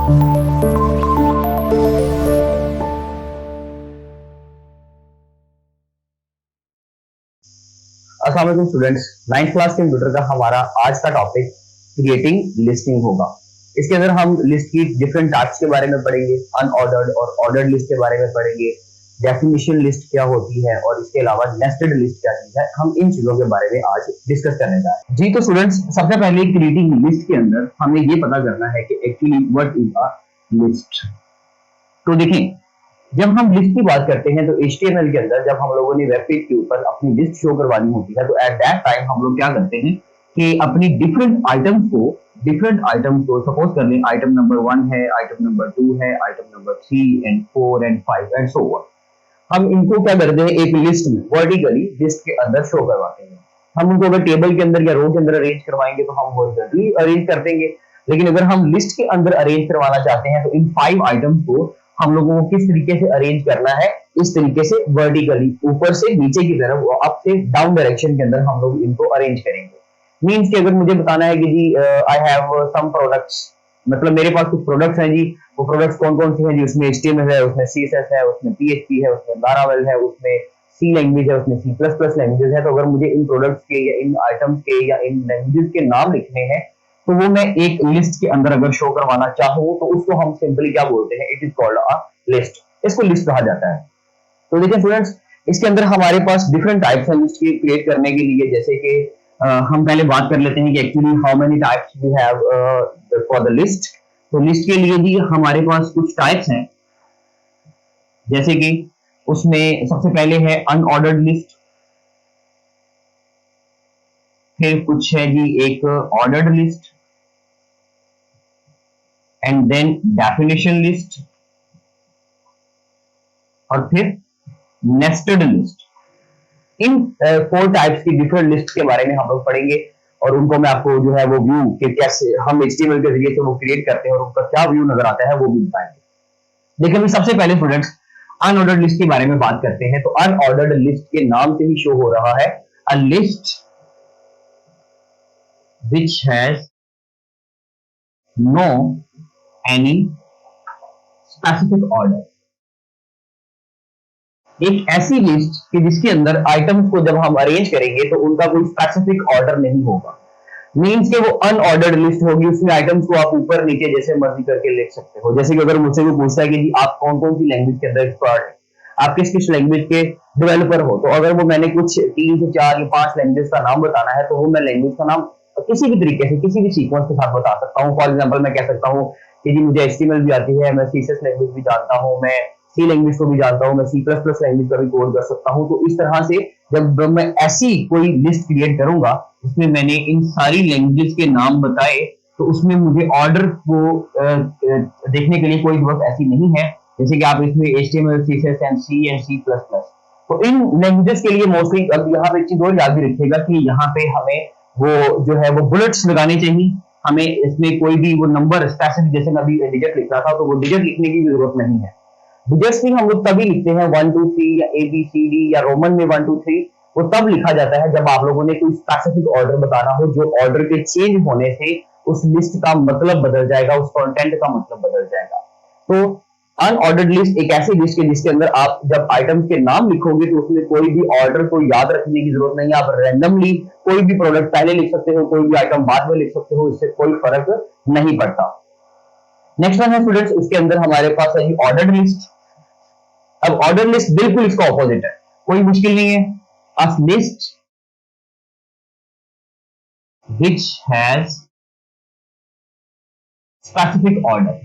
अस्सलाम वालेकुम students, 9th class computer का हमारा आज का टॉपिक क्रिएटिंग लिस्टिंग होगा। इसके अंदर हम लिस्ट की डिफरेंट टाइप्स के बारे में पढ़ेंगे, अनऑर्डर्ड और ऑर्डर्ड लिस्ट के बारे में पढ़ेंगे, डेफिनेशन लिस्ट क्या होती है और इसके अलावा नेस्टेड लिस्ट क्या चीज है। हम इन चीजों के बारे में आज डिस्कस करने जा रहे हैं। जी तो स्टूडेंट्स, सबसे पहले क्रिएटिंग लिस्ट के अंदर हमें ये पता करना है कि actually what is a list. तो देखें, जब हम लिस्ट की बात करते हैं तो HTML के अंदर जब हम लोगों ने वेब पेज के ऊपर अपनी लिस्ट शो करवानी होती है तो एट दैट टाइम हम लोग क्या करते हैं कि अपनी डिफरेंट आइटम्स को सपोज कर लें, आइटम नंबर 1 है, आइटम नंबर 2 है, item number 3 and 4 and 5 and so on. हम इनको क्या करते हैं, एक लिस्ट में वर्टिकली लिस्ट के अंदर शो करवाते हैं। हम उनको अगर टेबल के अंदर या रो के अंदर अरेंज करवाएंगे तो हम हॉरिजॉन्टली अरेंज कर देंगे, लेकिन अगर हम लिस्ट के अंदर अरेंज करवाना चाहते हैं तो इन 5 आइटम्स को हम लोगों को किस तरीके से अरेंज करना है, इस तरीके से वर्टिकली ऊपर से नीचे की तरफ, अप से डाउन डायरेक्शन के अंदर हम लोग इनको अरेंज करेंगे। मींस कि अगर मुझे बताना है कि जी आई हैव सम प्रोडक्ट्स, मतलब मेरे पास कुछ प्रोडक्ट्स हैं जी, वो प्रोडक्ट्स कौन कौन से हैं जी, उसमें HTML है, उसमें CSS है, उसमें PHP है, उसमें Laravel है, उसमें C लैंग्वेज है, उसमें C++ लैंग्वेज है। तो अगर मुझे इन प्रोडक्ट्स के या इन आइटम्स के या इन लैंग्वेजेस के नाम लिखने हैं तो वो मैं एक लिस्ट के अंदर अगर शो करवाना चाहूँ तो उसको हम सिंपली क्या बोलते हैं, it is called a list. इसको लिस्ट कहा जाता है। तो देखिए स्टूडेंट्स, इसके अंदर हमारे पास डिफरेंट टाइप्स हैं लिस्ट की क्रिएट करने के लिए। जैसे कि हम पहले बात कर लेते हैं कि actually how many types we have for the list. तो लिस्ट के लिए भी हमारे पास कुछ टाइप्स हैं, जैसे कि उसमें सबसे पहले है अनऑर्डर्ड लिस्ट, फिर कुछ है जी एक ordered list, and then definition list, और फिर नेस्टेड लिस्ट। इन 4 टाइप्स की डिफरेंट लिस्ट के बारे में हम लोग पढ़ेंगे और उनको मैं आपको जो है वो व्यू कि कैसे हम HTML के जरिए से वो क्रिएट करते हैं और उनका क्या व्यू नजर आता है वो भी बताएंगे। देखिए अभी सबसे पहले स्टूडेंट्स अनऑर्डर्ड लिस्ट के बारे में बात करते हैं। तो अनऑर्डर्ड लिस्ट के नाम से ही शो हो रहा है a list which has no any specific order। एक ऐसी लिस्ट कि जिसके अंदर आइटम्स को जब हम अरेंज करेंगे तो उनका कोई स्पेसिफिक ऑर्डर नहीं होगा। मींस के वो अनऑर्डर्ड लिस्ट होगी, उसमें आइटम्स को आप ऊपर नीचे जैसे मर्जी करके लिख सकते हो। जैसे कि अगर मुझसे कोई पूछता है कि जी आप कौन कौन सी लैंग्वेज के अंदर एक्सपर्ट है, आप किस किस लैंग्वेज के डेवलपर हो, तो अगर वो मैंने कुछ 3 से 4 या 5 लैंग्वेज का नाम बताना है तो वो मैं लैंग्वेज का नाम किसी भी तरीके से किसी भी सीक्वेंस के साथ बता सकता हूँ। फॉर एग्जाम्पल मैं कह सकता हूँ कि जी मुझे HTML भी आती है, मैं CSS लैंग्वेज भी जानता हूँ, मैं C लैंग्वेज को भी जानता हूँ, मैं C++ लैंग्वेज का भी कोड कर सकता हूँ। तो इस तरह से जब मैं ऐसी कोई लिस्ट क्रिएट करूंगा जिसमें मैंने इन सारी लैंग्वेजेस के नाम बताए तो उसमें मुझे ऑर्डर को देखने के लिए कोई जरूरत ऐसी नहीं है, जैसे कि आप इसमें HTML, CSS and C and C++। तो इन लैंग्वेजेस के लिए मोस्टली, अब यहाँ पे एक चीज और याद भी रखिएगा कि यहाँ पे हमें वो जो है वो बुलेट्स लगाने चाहिए। हमें इसमें कोई भी वो नंबर स्पेसिफिक, जैसे मैं अभी डिजिट लिख रहा था तो वो डिजिट लिखने की भी जरूरत नहीं है। डिजिट्स भी हम लोग तभी लिखते हैं 1 2 3 या ABCD या रोमन में 1 2 3, वो तब लिखा जाता है जब आप लोगों ने कोई स्पेसिफिक ऑर्डर बताना हो, जो ऑर्डर के चेंज होने से उस लिस्ट का मतलब बदल जाएगा, उस कंटेंट का मतलब बदल जाएगा। तो अनऑर्डर्ड लिस्ट एक ऐसी लिस्ट है जिसके अंदर आप जब आइटम्स के नाम लिखोगे तो उसमें कोई भी ऑर्डर को याद रखने की जरूरत नहीं है। आप रैंडमली कोई भी प्रोडक्ट पहले लिख सकते हो, कोई भी आइटम बाद में लिख सकते हो, इससे कोई फर्क नहीं पड़ता। नेक्स्ट वन है स्टूडेंट्स, उसके अंदर हमारे पास है ऑर्डर्ड लिस्ट। अब ऑर्डर लिस्ट बिल्कुल इसका ऑपोजिट है, कोई मुश्किल नहीं है। A list which has specific order,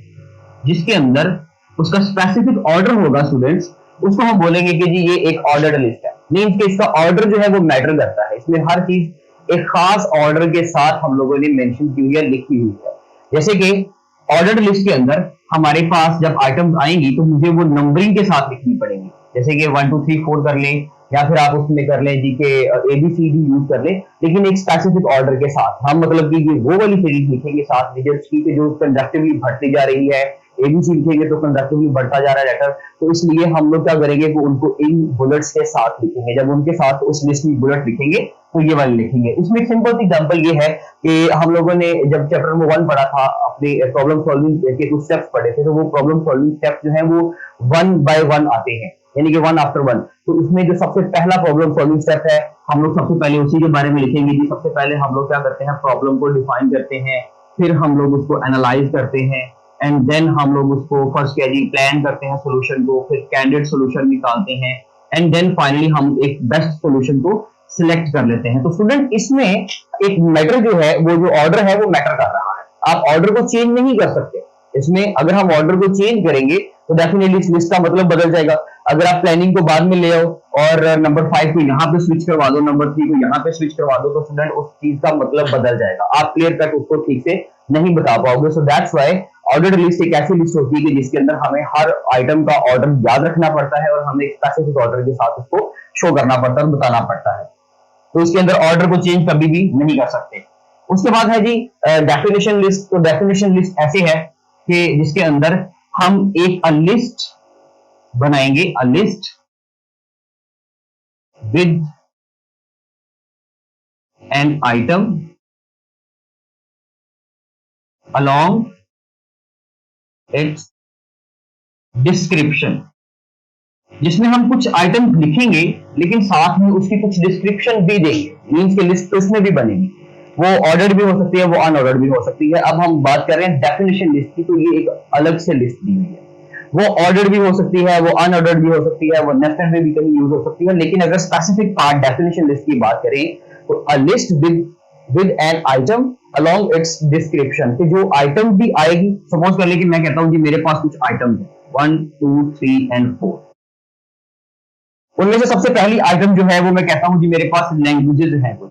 जिसके अंदर उसका स्पेसिफिक ऑर्डर होगा स्टूडेंट्स, उसको हम बोलेंगे कि जी ये एक ऑर्डर्ड लिस्ट है। मींस कि इसका ऑर्डर जो है वो मैटर करता है, इसमें हर चीज एक खास ऑर्डर के साथ हम लोगों ने मेंशन की हुई है, लिखी हुई है। जैसे कि ऑर्डर्ड लिस्ट के अंदर हमारे पास जब आइटम्स आएंगी तो मुझे वो नंबरिंग के साथ लिखनी पड़ेगी, जैसे कि 1 2 3 4 कर लें, या फिर आप उसमें कर लें जी के ABCD यूज कर लें, लेकिन एक स्पेसिफिक ऑर्डर के साथ। हम मतलब कि वो वाली सीरीज लिखेंगे साथ डिजिट्स की जो कंजक्टिवली बढ़ती जा रही है ABC लिखेंगे तो कंसेक्टिवली बढ़ता जा रहा है लेटर, तो इसलिए हम लोग क्या करेंगे कि उनको इन बुलेट्स के साथ लिखेंगे। जब उनके साथ उस लिस्ट में बुलेट लिखेंगे तो ये वाले लिखेंगे। इसमें एक सिंपल सी एग्जांपल ये है कि हम लोगों ने जब चैप्टर नंबर 1 पढ़ा था, अपने प्रॉब्लम सॉल्विंग के कुछ स्टेप्स पढ़े थे, तो वो प्रॉब्लम सॉल्विंग स्टेप्स जो है वो 1 बाय 1 आते हैं, यानी कि 1 आफ्टर 1। तो इसमें जो सबसे पहला प्रॉब्लम सॉल्विंग स्टेप है, हम लोग सबसे पहले उसी के बारे में लिखेंगे जी। सबसे पहले हम लोग क्या करते हैं, प्रॉब्लम को डिफाइन करते हैं, फिर हम लोग उसको एनालाइज करते हैं, एंड देन हम लोग उसको फर्स्ट क्या जी प्लान करते हैं सोल्यूशन को, फिर कैंडिडेट सोल्यूशन निकालते हैं, एंड देन फाइनली हम एक बेस्ट सोल्यूशन को सिलेक्ट कर लेते हैं। तो स्टूडेंट इसमें एक मैटर जो है, वो जो ऑर्डर है वो मैटर कर रहा है। आप ऑर्डर को चेंज नहीं कर सकते इसमें। अगर हम ऑर्डर को चेंज करेंगे तो डेफिनेटली इस लिस्ट का मतलब बदल जाएगा। अगर आप प्लानिंग को बाद में ले आओ और नंबर 5 को यहाँ पे स्विच करवा दो, नंबर 3 को यहाँ पे स्विच करवा दो, तो स्टूडेंट उस चीज का मतलब बदल जाएगा। आप क्लियर कट उसको ठीक से नहीं बता पाओगे। So that's why ordered list एक ऐसी लिस्ट होती है कि जिसके अंदर हमें हर आइटम का ऑर्डर याद रखना पड़ता है और हमें एक स्पेसिफिक ऑर्डर के साथ उसको शो करना पड़ता है और बताना पड़ता है। तो इसके अंदर ऑर्डर को चेंज कभी भी नहीं कर सकते। उसके बाद है जी डेफिनेशन लिस्ट। तो डेफिनेशन लिस्ट ऐसे है कि जिसके अंदर हम एक लिस्ट बनाएंगे, अ list with an item along it's description, जिसमें हम कुछ आइटम लिखेंगे लेकिन साथ में उसकी कुछ डिस्क्रिप्शन भी देंगे। मींस के लिस्ट उसमें भी बनेगी, वो ऑर्डर्ड भी हो सकती है, वो अनऑर्डर्ड भी हो सकती है। अब हम बात कर रहे हैं डेफिनेशन लिस्ट की, तो ये एक अलग से लिस्ट दी हुई है। वो ऑर्डर्ड भी हो सकती है, वो अनऑर्डर्ड भी हो सकती है, वो नेस्टेड में भी कहीं यूज हो सकती है। लेकिन अगर स्पेसिफिक पार्ट डेफिनेशन लिस्ट की बात करें तो अ list with an item along it's description, कि जो आइटम भी आएगी, सपोज कर ले कि मैं कहता हूं जी मेरे पास कुछ आइटम है 1 2 3 एंड 4, उनमें से सबसे पहली आइटम जो है वो मैं कहता हूं जी मेरे पास लैंग्वेजेस हैं कुछ।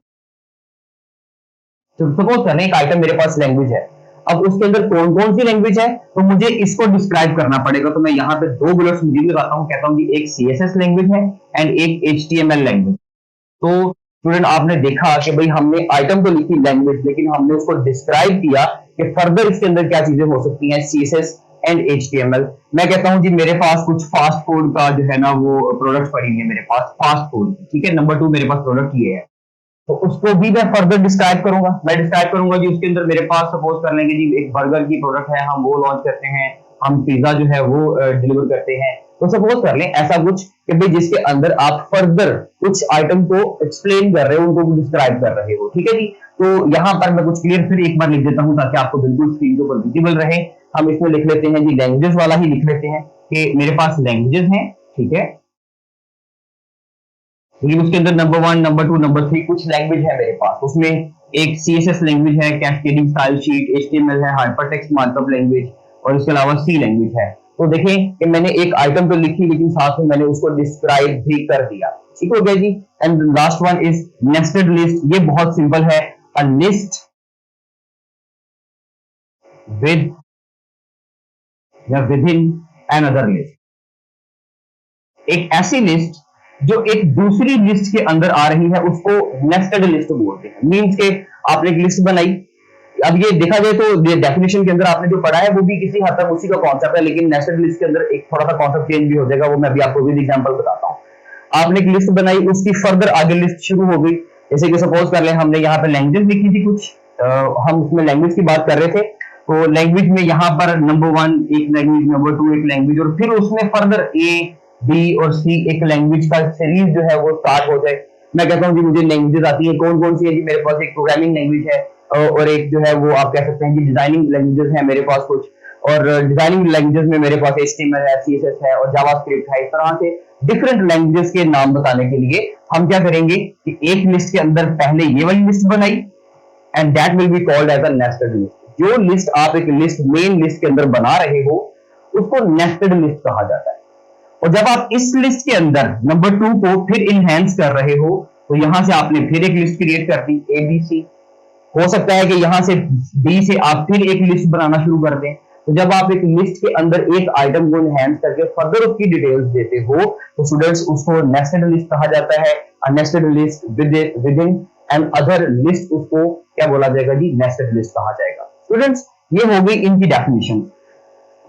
तो सपोज करें एक आइटम मेरे पास लैंग्वेज है, अब उसके अंदर कौन कौन सी लैंग्वेज है तो मुझे इसको डिस्क्राइब करना पड़ेगा। तो मैं यहाँ पे 2 बुलेट्स मुझे लगाता हूँ, कहता हूँ जी एक CSS लैंग्वेज है एंड एक HTML लैंग्वेज। तो स्टूडेंट आपने देखा कि भाई हमने आइटम तो लिखी लैंग्वेज, लेकिन हमने उसको डिस्क्राइब किया कि फर्दर इसके अंदर क्या चीजें हो सकती हैं, CSS एंड HTML। मैं कहता हूं जी मेरे पास कुछ फास्ट फूड का जो है ना वो प्रोडक्ट पड़ी है मेरे पास, फास्ट फूड, ठीक है, नंबर 2 मेरे पास प्रोडक्ट ये है, तो उसको भी मैं फर्दर डिस्क्राइब करूंगा। मैं डिस्क्राइब करूंगा जी उसके अंदर मेरे पास सपोज कर लेंगे जी एक बर्गर की प्रोडक्ट है, हम वो लॉन्च करते हैं, हम पिज्जा जो है वो डिलीवर करते हैं। तो सपोज कर लें ऐसा कुछ कि भाई जिसके अंदर आप फर्दर कुछ आइटम को एक्सप्लेन कर रहे हो, उनको डिस्क्राइब कर रहे हो, ठीक है जी। तो यहाँ पर मैं कुछ क्लियर फिर एक बार लिख देता हूँ ताकि आपको बिल्कुल स्क्रीन के ऊपर विजिबल रहे। हम इसमें लिख लेते हैं जी लैंग्वेजेस वाला ही लिख लेते हैं कि मेरे पास लैंग्वेजेस हैं, ठीक है, उसके अंदर नंबर 1 नंबर 2 नंबर 3 कुछ लैंग्वेज है मेरे पास। उसमें एक CSS लैंग्वेज है, कैस्केडिंग स्टाइल शीट, HTML है, हाइपरटेक्स्ट मार्कअप लैंग्वेज, और इसके अलावा C लैंग्वेज है। तो देखें कि मैंने एक आइटम तो लिखी लेकिन साथ में मैंने उसको डिस्क्राइब भी कर दिया, ठीक हो गया जी। And last one is nested list. ये बहुत सिंपल है, अ लिस्ट विद या within another list, एक ऐसी लिस्ट जो एक दूसरी लिस्ट के अंदर आ रही है उसको नेस्टेड लिस्ट बोलते हैं। मींस के आपने एक लिस्ट बनाई, अब ये देखा जाए तो डेफिनेशन के अंदर आपने जो पढ़ा है वो भी किसी हद तक उसी का कॉन्सेप्ट है, लेकिन नेस्टेड लिस्ट के अंदर एक थोड़ा सा कॉन्सेप्ट चेंज भी हो जाएगा, वो मैं अभी आपको विद एग्जांपल बताता हूँ। आपने एक लिस्ट बनाई, उसकी फर्दर आगे लिस्ट शुरू हो गई। जैसे कि सपोज कर ले हमने यहाँ पे लैंग्वेज लिखी थी कुछ, हम उसमें लैंग्वेज की बात कर रहे थे, तो लैंग्वेज में यहाँ पर नंबर 1 एक लैंग्वेज, नंबर 2 एक लैंग्वेज, और फिर उसमें फर्दर A B और C एक लैंग्वेज का सीरीज जो है वो स्टार्ट हो जाए। मैं कहता हूँ जी मुझे लैंग्वेजेस आती है, कौन कौन सी है जी, मेरे पास एक प्रोग्रामिंग लैंग्वेज है और एक जो है वो आप कह सकते हैं कि डिजाइनिंग लैंग्वेजेस है मेरे पास कुछ, और डिजाइनिंग लैंग्वेजेस में मेरे पास HTML है, CSS है और जावास्क्रिप्ट है। इस तरह से डिफरेंट लैंग्वेजेस के नाम बताने के लिए हम क्या करेंगे कि एक लिस्ट के अंदर पहले ये वाली लिस्ट बनाई and that will be called as a nested list. जो लिस्ट आप एक लिस्ट मेन लिस्ट के अंदर बना रहे हो उसको नेस्टेड लिस्ट कहा जाता है। और जब आप इस लिस्ट के अंदर नंबर 2 को फिर इनहेंस कर रहे हो तो यहां से आपने फिर एक लिस्ट क्रिएट कर दी ABC। हो सकता है कि यहां से B से आप फिर एक लिस्ट बनाना शुरू कर दें। तो जब आप एक लिस्ट के अंदर एक आइटम को इनहेंस करके फर्दर उसकी डिटेल्स देते हो तो स्टूडेंट्स उसको नेस्टेड लिस्ट कहा जाता है। A nested list within another list, उसको क्या बोला जाएगा जी, नेस्टेड लिस्ट कहा जाएगा। स्टूडेंट्स ये हो गई इनकी डेफिनेशन।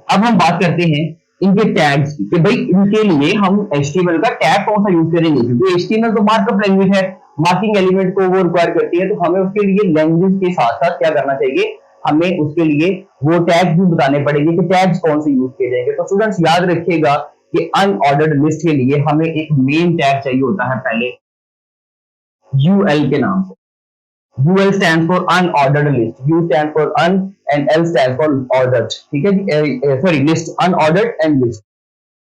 अब हम बात करते हैं इनके टैग्स की कि भाई इनके लिए हम HTML का टैग कौन सा यूज करेंगे, क्योंकि HTML तो मार्कअप लैंग्वेज है, मार्किंग एलिमेंट को वो रिक्वायर करती है, तो हमें उसके लिए लैंग्वेज के साथ साथ क्या करना चाहिए, हमें उसके लिए वो टैग्स भी बताने पड़ेंगे कि टैग्स कौन से यूज किए जाएंगे। तो स्टूडेंट्स याद रखिएगा कि अनऑर्डर्ड लिस्ट के लिए हमें एक मेन टैग चाहिए होता है पहले UL के नाम से। UL stands for unordered list, U stands for un and L stands for ordered, ठीक है जी, sorry list, unordered and list।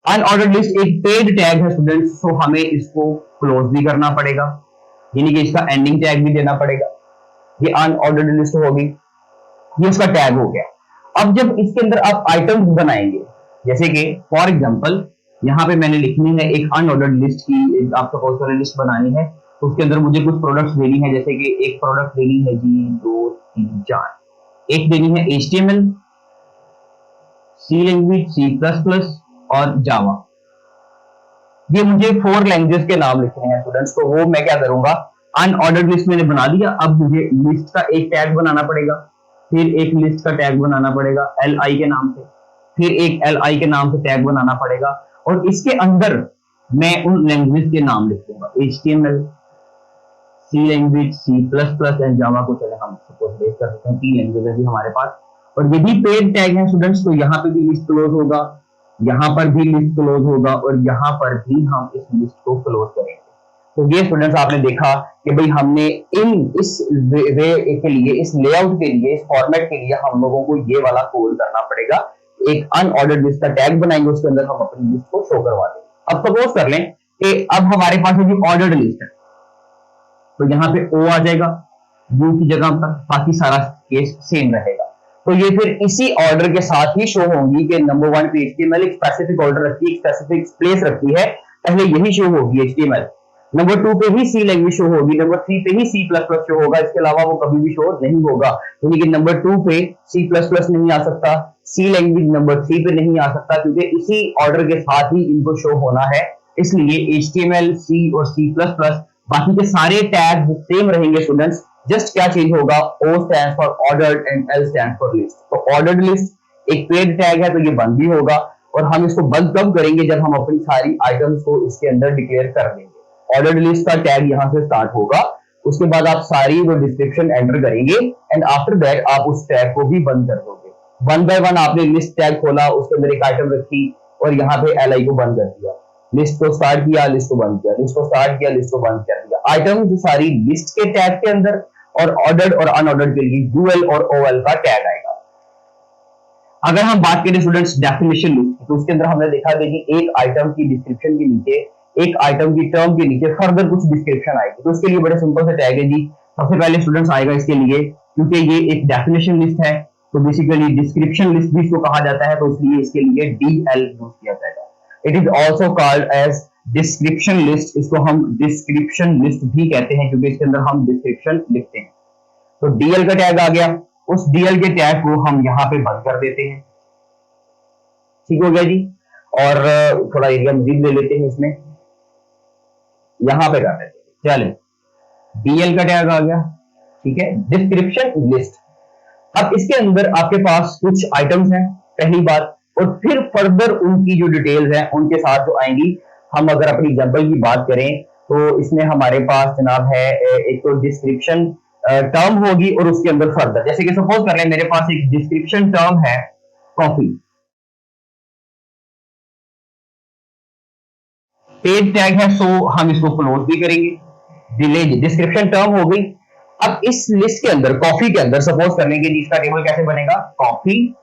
Unordered list एक पेड टैग है स्टूडेंट्स, तो हमें इसको क्लोज भी करना पड़ेगा, यानी कि इसका एंडिंग टैग भी देना पड़ेगा। ये अनऑर्डर्ड लिस्ट होगी, ये उसका टैग हो गया। अब जब इसके अंदर आप आइटम्स बनाएंगे, जैसे कि फॉर एग्जांपल यहाँ पे मैंने लिखनी है एक अनऑर्डर्ड लिस्ट की, आप सपोज करें लिस्ट बनानी है, तो उसके अंदर मुझे कुछ प्रोडक्ट्स देनी है, जैसे कि एक प्रोडक्ट देनी है जी 2 3 4, एक देनी है HTML, C लैंग्वेज, C++ और जावा। ये मुझे 4 लैंग्वेजेस के नाम लिखने हैं स्टूडेंट्स, तो वो मैं क्या करूंगा, अनऑर्डर्ड लिस्ट मैंने बना दिया। अब मुझे लिस्ट का एक टैग बनाना पड़ेगा, फिर एक लिस्ट का टैग बनाना पड़ेगा LI के नाम से, फिर एक LI के नाम से टैग बनाना पड़ेगा, और इसके अंदर मैं उन लैंग्वेज के नाम लिख दूंगा, HTML, C language, C++ and Java को चले हम सपोज बेस कर सकते हैं, 3 लैंग्वेज है हमारे पास। और ये भी पेड टैग है स्टूडेंट्स, तो यहाँ पे भी लिस्ट क्लोज होगा, यहाँ पर भी लिस्ट क्लोज होगा, और यहाँ पर भी हम इस लिस्ट को क्लोज करेंगे। तो ये स्टूडेंट्स आपने देखा कि भाई हमने इस वे के लिए, इस लेआउट के लिए, इस फॉर्मेट के लिए हम लोगों को ये वाला कोड करना पड़ेगा। एक अनऑर्डर्ड लिस्ट का टैग बनाएंगे, उसके अंदर हम अपनी लिस्ट को शो करवा देंगे। अब सपोज कर लें कि अब हमारे पास जो ऑर्डर्ड लिस्ट है, तो यहाँ पे O आ जाएगा U की जगह पर, बाकी सारा केस सेम रहेगा। तो ये फिर इसी ऑर्डर के साथ ही शो होंगी कि नंबर 1 पे HTML एक स्पेसिफिक ऑर्डर रखती है, एक स्पेसिफिक प्लेस रखती है, पहले यही शो होगी HTML। नंबर 2 पे ही C लैंग्वेज शो होगी, नंबर 3 पे ही C++ शो होगा, इसके अलावा वो कभी भी शो नहीं होगा, यानी कि नंबर 2 पे C++ नहीं आ सकता, C लैंग्वेज नंबर 3 पे नहीं आ सकता, क्योंकि इसी ऑर्डर के साथ ही इनको शो होना है। इसलिए HTML, C और C++, बाकी के सारे टैग सेम रहेंगे स्टूडेंट्स, जस्ट क्या चेंज होगा, O stands for ordered and L stands for list। तो ordered list एक पेड टैग है, तो ये बंद भी होगा, और हम इसको बंद कब करेंगे, जब हम अपनी सारी आइटम्स को इसके अंदर डिक्लेयर कर देंगे। ऑर्डर्ड लिस्ट का टैग यहाँ से स्टार्ट होगा, उसके बाद आप सारी वो डिस्क्रिप्शन एंटर करेंगे, एंड आफ्टर दैट आप उस टैग को भी बंद कर दोगे। 1 बाय 1 आपने लिस्ट टैग खोला, उसके अंदर एक आइटम रखी, और यहाँ पे LI को बंद कर दिया, लिस्ट को स्टार्ट किया, लिस्ट को बंद किया, लिस्ट को स्टार्ट किया, लिस्ट को बंद कर दिया। आइटम जो सारी लिस्ट के टैग के अंदर, और ऑर्डर्ड और अनऑर्डर्ड के लिए UL और OL का टैग आएगा। अगर हम बात करें स्टूडेंट्स डेफिनेशन लिस्ट, तो उसके अंदर हमने देखा कि एक आइटम की डिस्क्रिप्शन के नीचे, एक आइटम की टर्म के नीचे फर्दर कुछ डिस्क्रिप्शन आएगी, तो उसके लिए बड़े सिंपल से टैग है जी। सबसे पहले स्टूडेंट्स आएगा इसके लिए, क्योंकि ये एक डेफिनेशन लिस्ट है, तो बेसिकली डिस्क्रिप्शन लिस्ट भी इसको कहा जाता है, तो इसलिए इसके लिए DL यूज किया जाएगा। It is also called as description list, इसको हम डिस्क्रिप्शन लिस्ट भी कहते हैं, क्योंकि इसके अंदर हम डिस्क्रिप्शन लिखते हैं। तो DL का टैग आ गया, उस DL के टैग को हम यहाँ पे बंद कर देते हैं, ठीक हो गया जी। और थोड़ा एरिया मजीद ले लेते हैं इसमें, यहां पे कर देते हैं, चले DL का टैग आ गया, ठीक है, डिस्क्रिप्शन लिस्ट। अब इसके अंदर आपके पास कुछ आइटम्स हैं पहली बात, और फिर फर्दर उनकी जो डिटेल्स हैं उनके साथ जो आएंगी। हम अगर अपनी एग्जांपल की बात करें, तो इसमें हमारे पास जनाब है एक तो डिस्क्रिप्शन टर्म होगी, और उसके अंदर फर्दर, जैसे कि सपोज कर लें मेरे पास एक डिस्क्रिप्शन टर्म है कॉफी, पेज टैग है, सो हम इसको क्लोज भी करेंगे, डिले डिस्क्रिप्शन टर्म हो गई। अब इस लिस्ट के अंदर, कॉफी के अंदर सपोज करने के लिए इसका टेबल कैसे बनेगा, कॉफी,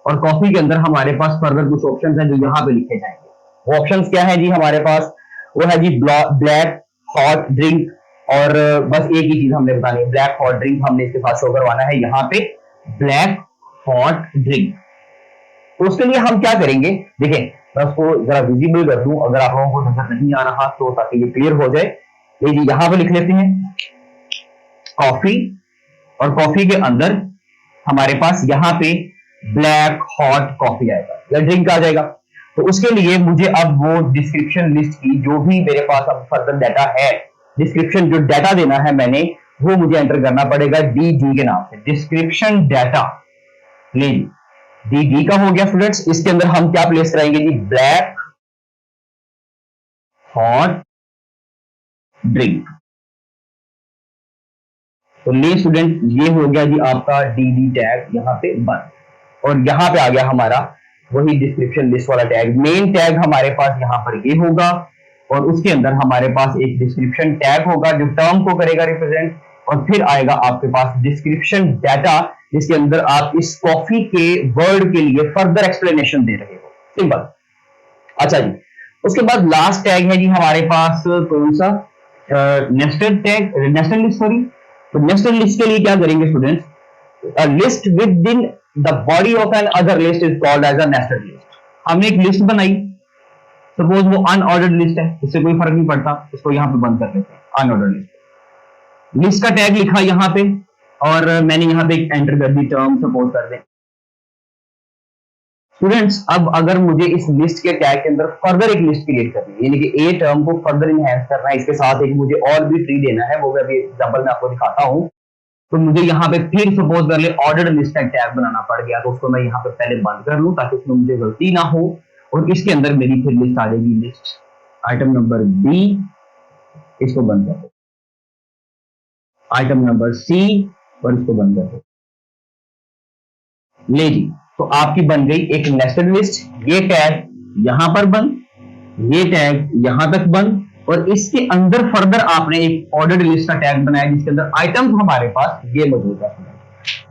और कॉफी के अंदर हमारे पास फर्दर कुछ ऑप्शंस हैं जो यहाँ पे लिखे जाएंगे। वो ऑप्शंस क्या है जी हमारे पास, वो है जी ब्लैक हॉट ड्रिंक, और बस एक ही चीज हमने बतानी है, ब्लैक हॉट ड्रिंक हमने इसके साथ शो करवाना है यहाँ पे, ब्लैक हॉट ड्रिंक। तो उसके लिए हम क्या करेंगे, देखें मैं उसको जरा विजिबल कर दूं, अगर आप लोगों को नजर नहीं आ रहा तो, ताकि ये क्लियर हो जाए। ये जी यहाँ पे लिख लेते हैं कॉफी, और कॉफी के अंदर हमारे पास यहाँ पे ब्लैक हॉट कॉफी आएगा या ड्रिंक आ जाएगा। तो उसके लिए मुझे अब वो डिस्क्रिप्शन लिस्ट की जो भी मेरे पास अब फर्दर डाटा है, डिस्क्रिप्शन जो डाटा देना है मैंने, वो मुझे एंटर करना पड़ेगा DD के नाम से, डिस्क्रिप्शन डाटा। लीजिए डी का हो गया स्टूडेंट्स। इसके अंदर हम क्या प्लेस कराएंगे जी, ब्लैक हॉट ड्रिंक। तो ले स्टूडेंट, ये हो गया जी आपका डी टैग यहाँ पे बंद, और यहाँ पे आ गया हमारा वही डिस्क्रिप्शन लिस्ट वाला टैग। मेन टैग हमारे पास यहाँ पर ये होगा, और उसके अंदर हमारे पास एक डिस्क्रिप्शन टैग होगा जो टर्म को करेगा रिप्रेजेंट, और फिर आएगा आपके पास डिस्क्रिप्शन डाटा, जिसके अंदर आप इस कॉफी के वर्ड के लिए फर्दर एक्सप्लेनेशन दे रहे हो। सिंपल। अच्छा जी, उसके बाद लास्ट टैग है जी हमारे पास कौन सा, nested tag, nested list, sorry. तो नेस्टेड लिस्ट के लिए क्या करेंगे students, a list within the body of an other list is called as a nested list। हमने एक लिस्ट बनाई, सपोज वो अनऑर्डर्ड लिस्ट है, इससे कोई फर्क नहीं पड़ता, इसको यहाँ पे बंद कर देते हैं, अनऑर्डर्ड लिस्ट। लिस्ट का टैग लिखा यहाँ पे, और मैंने यहाँ पे एक एंटर कर दी टर्म, सपोज कर दें। स्टूडेंट्स, अब अगर मुझे इस लिस्ट के टैग के अंदर फर्दर एक लिस्ट क्रिएट करनी है, यानी कि ए टर्म को फर्दर इनहेंस करना है, इसके साथ एक मुझे और भी ट्री देना है, वो मैं अभी एग्जांपल में आपको दिखाता हूं। तो मुझे यहाँ पे फिर सपोज कर ले ऑर्डर्ड लिस्ट का टैग बनाना पड़ गया, तो उसको मैं यहाँ पे पहले बंद कर लूं ताकि उसमें मुझे गलती ना हो, और इसके अंदर मेरी फिर लिस्ट आ जाएगी, लिस्ट आइटम नंबर बी, इसको बंद कर दो, आइटम नंबर सी, और इसको बंद कर दो। ले जी, तो आपकी बन गई एक नेस्टेड लिस्ट। ये टैग यहां पर बंद, ये टैग यहां तक बंद, और इसके अंदर फर्दर आपने एक ऑर्डर्ड लिस्ट का टैग बनाया जिसके अंदर आइटम्स हमारे पास ये मौजूद है।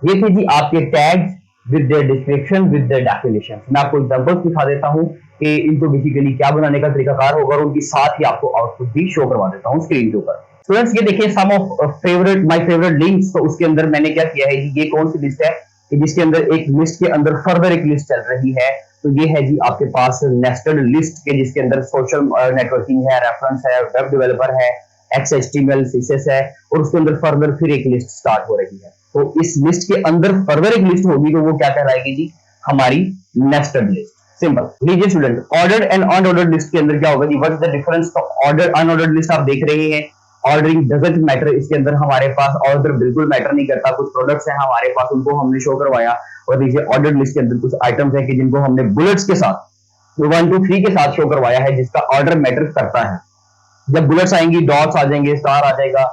ये थे जी आपके tags with their description, with their definition. मैं आपको एग्जांपल्स दिखा देता हूं कि इनको बेसिकली क्या बनाने का तरीकाकार होगा, और उनकी साथ ही आपको आउटपुट भी शो करवा देता हूं स्क्रीन के ऊपर। स्टूडेंट्स, ये देखिए some of favourite, my favourite links. तो उसके अंदर मैंने क्या किया है जी, ये कौन सी लिस्ट है कि जिसके अंदर एक लिस्ट के अंदर फर्दर एक लिस्ट चल रही है। तो ये है जी आपके पास नेस्टेड लिस्ट के, जिसके अंदर सोशल नेटवर्किंग है, रेफरेंस है, वेब डेवलपर है, XHTML, CSS है, और उसके अंदर फर्दर फिर एक लिस्ट स्टार्ट हो रही है। तो इस लिस्ट के अंदर फर्दर एक लिस्ट होगी, तो वो क्या कहलाएगी जी, हमारी नेस्टेड लिस्ट। सिंपल। लीजिए student, ordered and unordered list के अंदर क्या होगा जी, व्हाट इज द डिफरेंस। तो ऑर्डर अनऑर्डर्ड लिस्ट आप देख रहे हैं, ऑर्डरिंग डजंट मैटर, इसके अंदर हमारे पास ऑर्डर बिल्कुल मैटर नहीं करता। कुछ प्रोडक्ट्स हैं हमारे पास, उनको हमने शो करवाया, और देखिए ऑर्डर्ड लिस्ट के अंदर कुछ आइटम्स हैं कि जिनको हमने बुलेट्स के साथ 1 2 3 के साथ शो करवाया है, जिसका ऑर्डर मैटर करता है। जब बुलेट्स आएंगी, डॉट्स आ जाएंगे, स्टार आ जाएगा,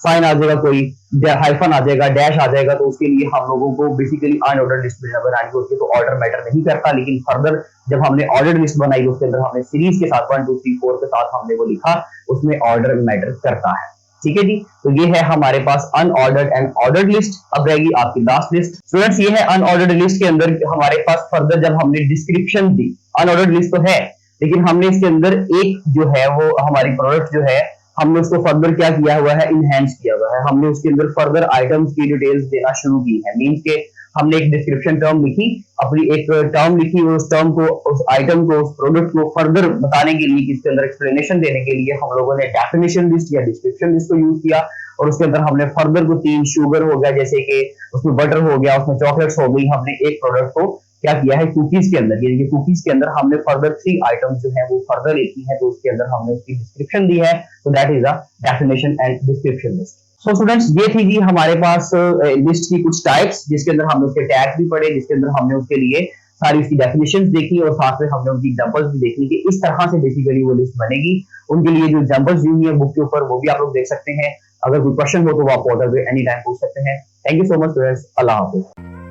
साइन आ जाएगा, कोई हाइफन आ जाएगा, डैश आ जाएगा, तो उसके लिए हम लोगों को बेसिकली अनऑर्डर्ड लिस्ट बनानी होती है, तो ऑर्डर मैटर नहीं करता। लेकिन फर्दर जब हमने ऑर्डर्ड लिस्ट बनाई, तो उसके अंदर हमने सीरीज के साथ 1 2 3 4 के साथ हमने वो लिखा, उसमें ऑर्डर मैटर करता है। ठीक है जी, तो ये है हमारे पास अनऑर्डर्ड एंड ऑर्डर्ड लिस्ट। अब रहेगी आपकी लास्ट लिस्ट। स्टूडेंट्स, ये है अनऑर्डर्ड लिस्ट के अंदर हमारे पास फर्दर जब हमने डिस्क्रिप्शन दी, अनऑर्डर्ड लिस्ट तो है, लेकिन हमने इसके अंदर एक जो है वो हमारी प्रोडक्ट जो है, हमने उसको फर्दर क्या किया हुआ है, इनहेंस किया हुआ है। हमने उसके अंदर फर्दर आइटम्स की डिटेल्स देना शुरू की है। मींस के हमने एक डिस्क्रिप्शन टर्म लिखी, अपनी एक टर्म लिखी, उस टर्म को, उस आइटम को, उस प्रोडक्ट को फर्दर बताने के लिए, इसके अंदर एक्सप्लेनेशन देने के लिए हम लोगों ने डेफिनेशन लिस्ट या डिस्क्रिप्शन लिस्ट को यूज किया, और उसके अंदर हमने फर्दर को 3 शुगर हो गया, जैसे कि उसमें बटर हो गया, उसमें चॉकलेट्स हो गई, हमने एक प्रोडक्ट को क्या किया है, कुकीज के अंदर, यानी कि कुकीज के अंदर हमने फर्दर 3 आइटम्स जो है वो फर्दर लिखी है, तो उसके अंदर हमने उसकी डिस्क्रिप्शन दी है। तो that is a definition and description list. So students, ये थी जी हमारे पास लिस्ट की कुछ टाइप्स, जिसके अंदर हमने उसके टैग्स भी पढ़े, जिसके अंदर हमने उसके लिए सारी उसकी डेफिनेशंस देखी, और साथ में हमने उनकी एग्जांपल्स भी देखी कि इस तरह से बेसिकली वो लिस्ट बनेगी। उनके लिए जो एग्जांपल्स दी हुई है बुक के ऊपर, वो भी आप लोग देख सकते हैं। अगर कोई क्वेश्चन हो तो वो आप ऑर्डर पे एनी टाइम पूछ सकते हैं। Thank you so much students, Allah Hafiz.